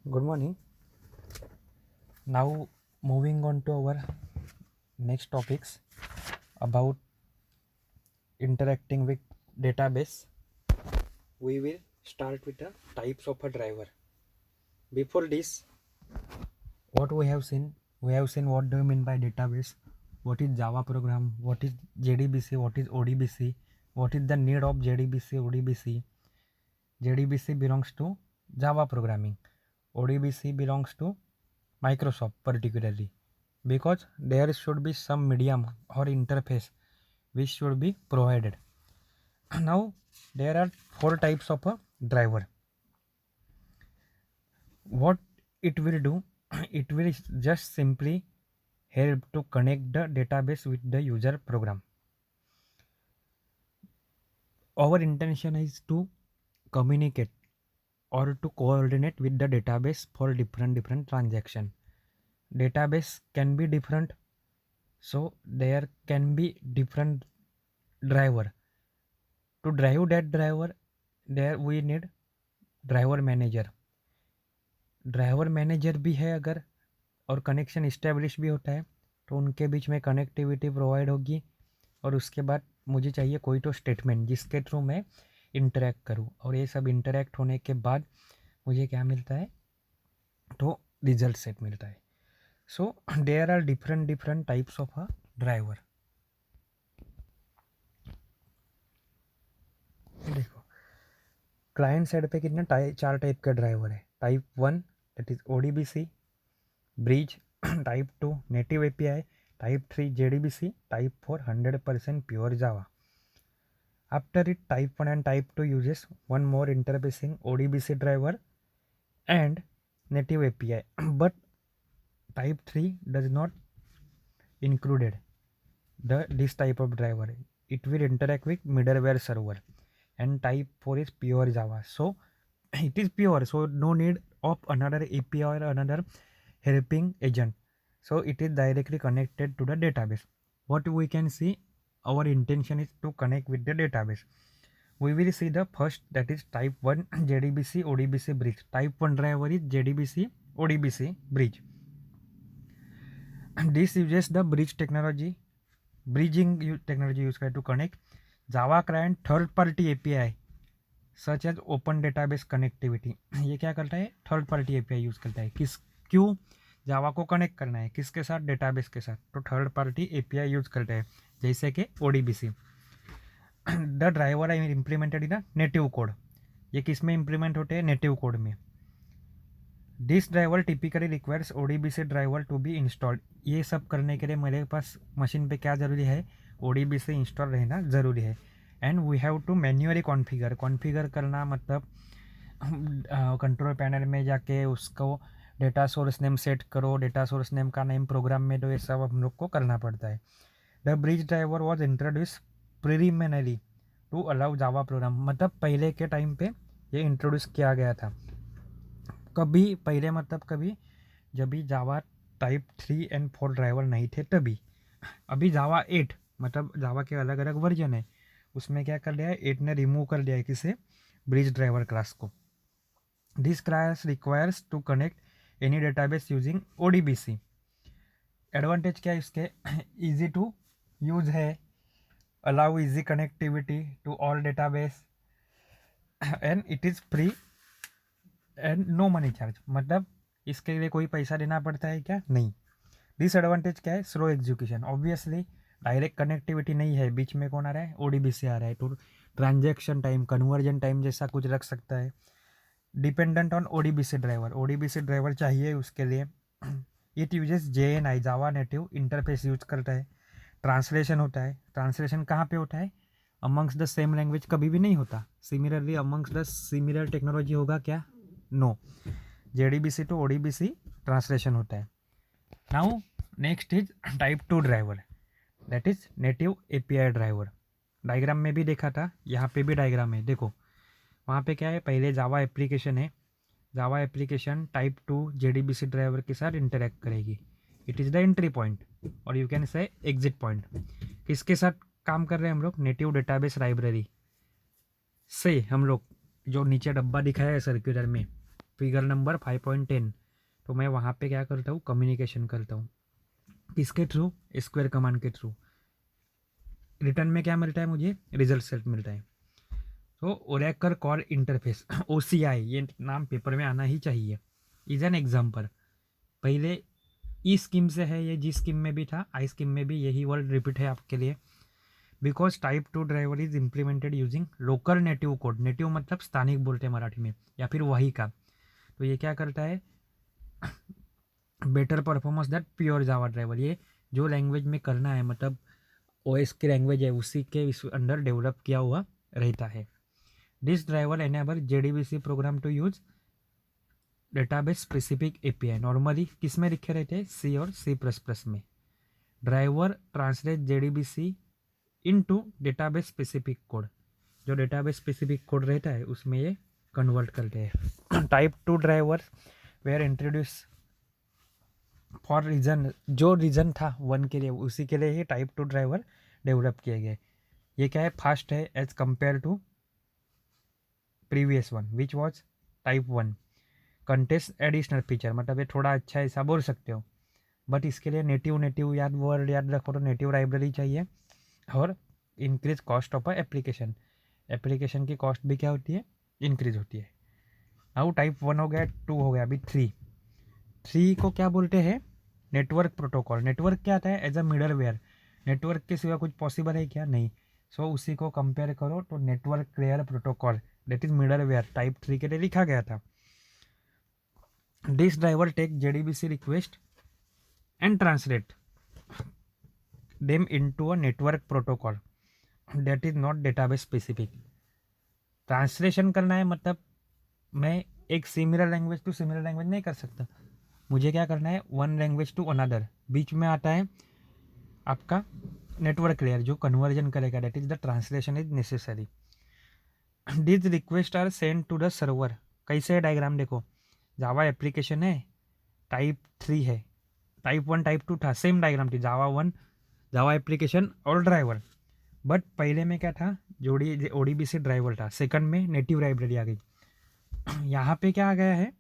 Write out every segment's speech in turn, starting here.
Good morning. Now, moving on to our next topics about interacting with database. We will start with the types of a driver. Before this, what we have seen what do you mean by database, what is Java program, what is JDBC, what is ODBC, what is the need of JDBC, ODBC. JDBC belongs to Java programming, ODBC belongs to Microsoft particularly, because there should be some medium or interface which should be provided. Now there are four types of a driver. What it will do, it will just simply help to connect the database with the user program. Our intention is to communicate or to coordinate with the database for different transaction. Database can be different, so there can be different driver. To drive that driver, there we need driver manager भी है अगर, और connection establish भी होता है तो उनके बीच में कनेक्टिविटी प्रोवाइड होगी, और उसके बाद मुझे चाहिए कोई तो स्टेटमेंट जिसके थ्रू मैं इंटरेक्ट करूँ, और ये सब इंटरेक्ट होने के बाद मुझे क्या मिलता है, तो रिजल्ट सेट मिलता है. So there are different types of a driver. देखो क्लाइंट साइड पे कितने चार टाइप के ड्राइवर है. Type 1 that is ODBC, bridge. Type 2 native API, type 3 JDBC, type 4 100% pure Java. After it, type 1 and type 2 uses one more interfacing ODBC driver and native API, but type 3 does not included this type of driver. It will interact with middleware server, and type 4 is pure Java. So it is pure, so no need of another API or another helping agent. So it is directly connected to the database. What we can see, our intention is to connect with the database. We will see the first, that is type 1 JDBC ODBC bridge. Type 1 driver is JDBC ODBC bridge. And this uses the bridge technology, bridging technology used to connect Java client third party API such as open database connectivity. ये क्या करता है, third party API use करता है. क्यों जावा को connect करना है किसके साथ, डेटाबेस के साथ, तो थर्ड पार्टी API यूज़ करता है जैसे कि ODBC. The driver I implemented in native code. ये किस में इम्प्लीमेंट होते हैं, नेटिव कोड में. This driver typically requires ODBC driver to be installed. ये सब करने के लिए मेरे पास मशीन पे क्या ज़रूरी है, ODBC इंस्टॉल रहना ज़रूरी है. And we have to manually configure करना, मतलब कंट्रोल पैनल में जाके उसको डेटा सोर्स नेम सेट करो, डेटा सोर्स नेम का नेम प्रोग्राम में दो, ये सब हम लोग को करना पड़ता है. The bridge driver was introduce preliminary to allow Java program. मतलब पहले के टाइम पे ये इंट्रोड्यूस किया गया था. कभी पहले, मतलब कभी जब भी जावा टाइप 3 and 4 ड्राइवर नहीं थे तभी. अभी जावा 8, मतलब जावा के अलग अलग वर्जन है, उसमें क्या कर लिया है, 8 ने रिमूव कर दिया है किसे, ब्रिज ड्राइवर क्लास को. This class requires to connect any database using ODBC. Advantage क्या है इसके, इजी टू यूज है, allow easy connectivity to all database, and it is free and no money charge. मतलब इसके लिए कोई पैसा देना पड़ता है क्या, नहीं. डिसएडवांटेज क्या है, slow execution. Obviously direct connectivity नहीं है, बीच में कौन आ रहा है, ODBC आ रहा है, तो ट्रांजैक्शन टाइम, कन्वर्जन टाइम जैसा कुछ रख सकता है. डिपेंडेंट ऑन ODBC ड्राइवर चाहिए उसके लिए. It uses JNI, Java native interface use करता है. ट्रांसलेशन होता है. ट्रांसलेशन कहाँ पे होता है, अमंग्स द सेम लैंग्वेज कभी भी नहीं होता. Similarly amongst the similar technology होगा क्या, no. JDBC to ODBC translation होता है. Now next is type 2 driver, that is native API driver. Diagram में भी देखा था, यहाँ पे भी डायग्राम है, देखो वहाँ पे क्या है, पहले जावा एप्लीकेशन है, Java application type 2 JDBC driver के साथ इंटरेक्ट करेगी. It is the entry point, और you can say exit point. किसके साथ काम कर रहे हैं हम लोग, नेटिव डेटाबेस लाइब्रेरी से. हम लोग जो नीचे डब्बा दिखाया है सर्कुलर में, फिगर नंबर 5.10। तो मैं वहाँ पे क्या करता हूँ, कम्युनिकेशन करता हूँ, किसके थ्रू, स्क्वायर कमांड के थ्रू। रिटर्न में क्या मिलता है मुझे, रिजल्ट सेट मिलता है। तो ओरेकल कॉर इंटरफेस OCI, ये नाम पेपर में आना ही चाहिए, इज एन एग्जाम्पल। पहले ई स्कीम से है ये, जी स्कीम में भी था, आई स्कीम में भी यही वर्ड रिपीट है आपके लिए। Because type 2 driver is implemented using local native code. Native मतलब स्थानिक बोलते हैं मराठी में, या फिर वही का। तो ये क्या करता है, better performance that pure Java driver. ये जो लैंग्वेज में करना है, मतलब OS की लैंग्वेज है, उसी के अंडर डेवलप किया हुआ रहता है। This driver enable JDBC program to use database specific API। Normally किस में लिखे रहते हैं, C और C++ में। Driver translate JDBC into database specific code. जो डेटाबेस स्पेसिफिक कोड रहता है उसमें ये कन्वर्ट करते हैं। Type 2 driver were introduce for reason, जो रीजन था 1 के लिए, उसी के लिए ही टाइप 2 ड्राइवर डेवलप किए गए। ये क्या है, फास्ट है as compare to previous one which was type 1। Contest additional feature, मतलब ये थोड़ा अच्छा है ऐसा बोल सकते हो। बट इसके लिए नेटिव याद वर्ड याद रखो, तो नेटिव लाइब्रेरी चाहिए। और increase cost of application, application की कॉस्ट भी क्या होती है, इंक्रीज होती है। अब टाइप 1 हो गया, 2 हो गया, अभी 3 को क्या बोलते हैं, नेटवर्क प्रोटोकॉल। नेटवर्क क्या आता है, एज अ मिडलवेयर। नेटवर्क के सिवा कुछ पॉसिबल है क्या, नहीं। सो उसी को कंपेयर करो तो network layer protocol, that is middleware, type 3 के लिए लिखा गया था। This driver take JDBC request and translate them into a network protocol that is not database specific. Translation करना है, मतलब मैं एक similar language to similar language नहीं कर सकता। मुझे क्या करना है, वन लैंग्वेज टू अनदर। बीच में आता है आपका नेटवर्क लेयर जो कन्वर्जन करेगा, that is the translation is necessary. This request are send to the server. कैसे है डायग्राम देखो, जावा एप्लीकेशन है, टाइप 3 है, टाइप 1 टाइप 2 था, सेम डायग्राम थी, जावा 1 जावा एप्लीकेशन और ड्राइवर। बट पहले में क्या था, जोड़ी ODBC ड्राइवर था, सेकंड में नेटिव लाइब्रेरी आ गई। यहाँ पे क्या आ गया है,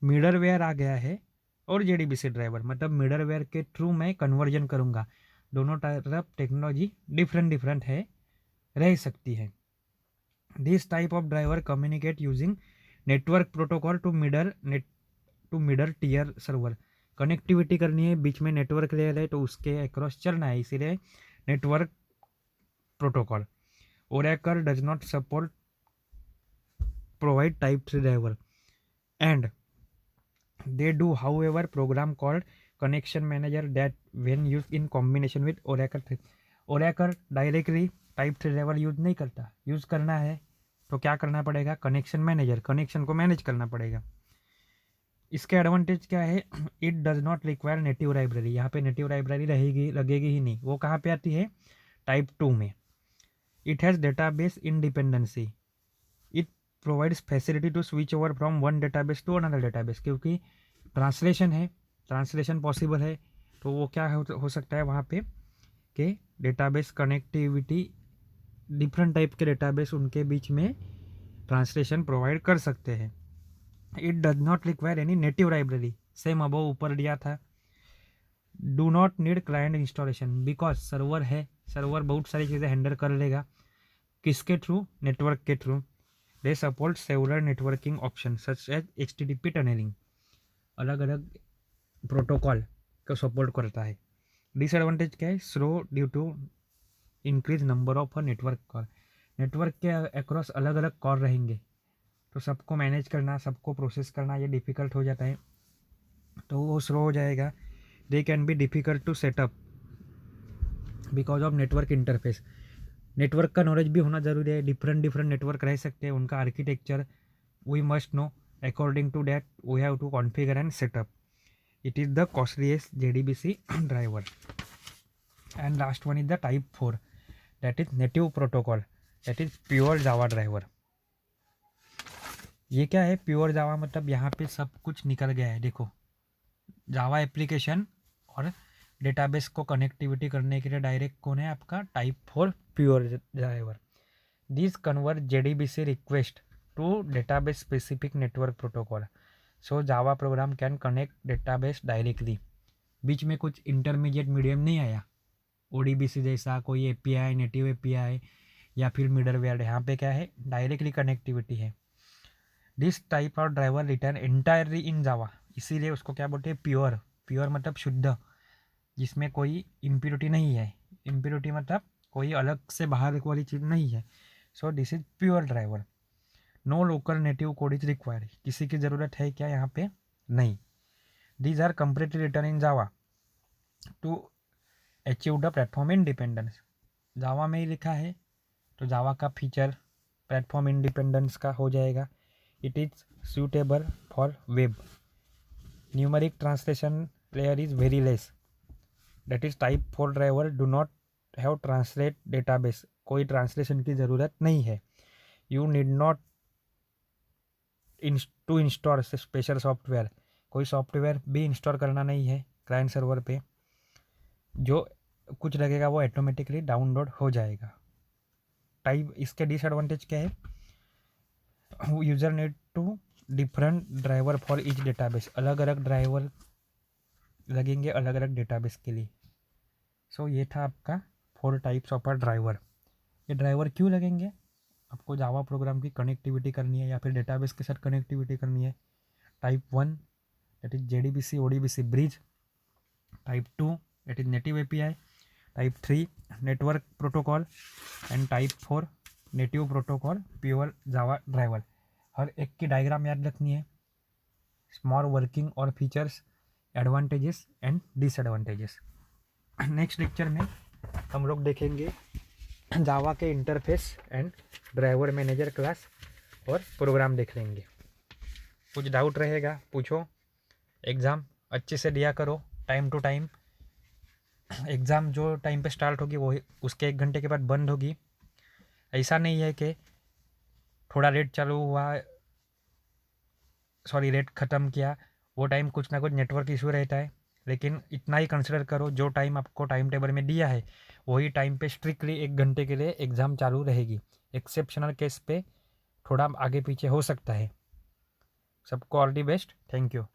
मिडलवेयर आ गया है और JDBC ड्राइवर, मतलब मिडलवेयर के थ्रू मैं कन्वर्जन करूँगा। दोनों तरफ टेक्नोलॉजी डिफरेंट है, रह सकती है। This type of driver communicate using network protocol to middle tier server. Connectivity करनी है, बीच में नेटवर्क लेयर है तो उसके अक्रॉस चलना है, इसीलिए network protocol. Oracle does not support provide type 3 driver, and they do however program called connection manager that when used in combination with Oracle directly type 3 driver use नहीं करता। Use करना है तो क्या करना पड़ेगा, कनेक्शन मैनेजर, कनेक्शन को manage करना पड़ेगा। इसके एडवांटेज क्या है, it does not require native library. यहाँ पे नेटिव लाइब्रेरी रहेगी, लगेगी ही नहीं। वो कहाँ पे आती है, टाइप 2 में। It has database independency, it provides facility to switch over from one database to another database. क्योंकि ट्रांसलेशन है, ट्रांसलेशन पॉसिबल है, तो वो क्या हो सकता है वहाँ पे कि डेटाबेस कनेक्टिविटी, डिफरेंट टाइप के डेटाबेस उनके बीच में ट्रांसलेशन प्रोवाइड कर सकते हैं। It does not require any native library, same above ऊपर दिया था। Do not need client installation, because server है, सर्वर बहुत सारी चीज़ें हैंडल कर लेगा। किसके थ्रू, नेटवर्क के through. They support several networking option such as HTTP tunnelling, अलग अलग प्रोटोकॉल को सपोर्ट करता है। डिसएडवांटेज क्या है, slow due to increase number of network call. Network के अक्रॉस अलग अलग कॉल रहेंगे, तो सबको मैनेज करना, सबको प्रोसेस करना ये डिफ़िकल्ट हो जाता है, तो वो स्लो हो जाएगा। They can be difficult to set up because of network interface. Network का नॉलेज भी होना ज़रूरी है, डिफरेंट नेटवर्क रह सकते हैं, उनका architecture we must know. According to that we have to configure and setup. It is the costliest JDBC driver. And last one is the type 4, that is native protocol, that is pure Java driver. ये क्या है, pure जावा मतलब यहाँ पे सब कुछ निकल गया है। देखो, जावा एप्लीकेशन और डेटाबेस को कनेक्टिविटी करने के लिए डायरेक्ट कौन है आपका, type 4 pure driver. This convert JDBC request to database specific network protocol. So Java program can connect database directly. बीच में कुछ इंटरमीडिएट मीडियम नहीं आया, ODBC जैसा कोई API, नेटिव API या फिर मिडलवेयर। यहाँ पे क्या है, डायरेक्टली कनेक्टिविटी है। This type of driver return entirely in Java, इसीलिए उसको क्या बोलते हैं, प्योर। प्योर मतलब शुद्ध, जिसमें कोई इम्प्योरिटी नहीं है। इम्प्योरिटी मतलब कोई अलग से बाहर वाली चीज़ नहीं है। So this is pure driver. No local native code is required, किसी की ज़रूरत है क्या यहाँ पे, नहीं। These are completely return in Java to achieve the platform independence. Java में ही लिखा है तो जावा का फीचर प्लेटफॉर्म इंडिपेंडेंस का हो जाएगा। It is suitable for web. Numeric translation layer is very less, that is type 4 driver do not have translate database, कोई ट्रांसलेशन की ज़रूरत नहीं है। You need not to install special software, कोई software भी इंस्टॉल करना नहीं है क्लाइंट सर्वर पे, जो कुछ लगेगा वो ऑटोमेटिकली डाउनलोड हो जाएगा। टाइप, इसके डिसएडवांटेज क्या है, user need to different driver for each database, अलग अलग ड्राइवर लगेंगे अलग अलग डेटाबेस के लिए। सो ये था आपका 4 टाइप्स ऑफ ड्राइवर। ये ड्राइवर क्यों लगेंगे, आपको जावा प्रोग्राम की कनेक्टिविटी करनी है या फिर डेटाबेस के साथ कनेक्टिविटी करनी है। Type 1 that is JDBC ODBC bridge, type 2 that is native API, type 3 network protocol and type 4 native protocol pure Java driver. हर एक की डायग्राम याद रखनी है, स्मॉल वर्किंग और features, advantages and disadvantages. Next lecture में हम लोग देखेंगे जावा के interface and driver manager class और प्रोग्राम देख लेंगे। कुछ डाउट रहेगा पूछो। एग्ज़ाम अच्छे से दिया करो, टाइम टू टाइम। एग्ज़ाम जो टाइम पे स्टार्ट होगी वो उसके 1 घंटे के बाद बंद होगी। ऐसा नहीं है कि थोड़ा लेट चालू हुआ, सॉरी लेट ख़त्म किया, वो टाइम कुछ ना कुछ नेटवर्क इशू रहता है। लेकिन इतना ही कंसिडर करो, जो टाइम आपको टाइम टेबल में दिया है वही टाइम पे स्ट्रिक्टली 1 घंटे के लिए एग्ज़ाम चालू रहेगी। एक्सेप्शनल केस पे थोड़ा आगे पीछे हो सकता है। सबको all the best, thank you.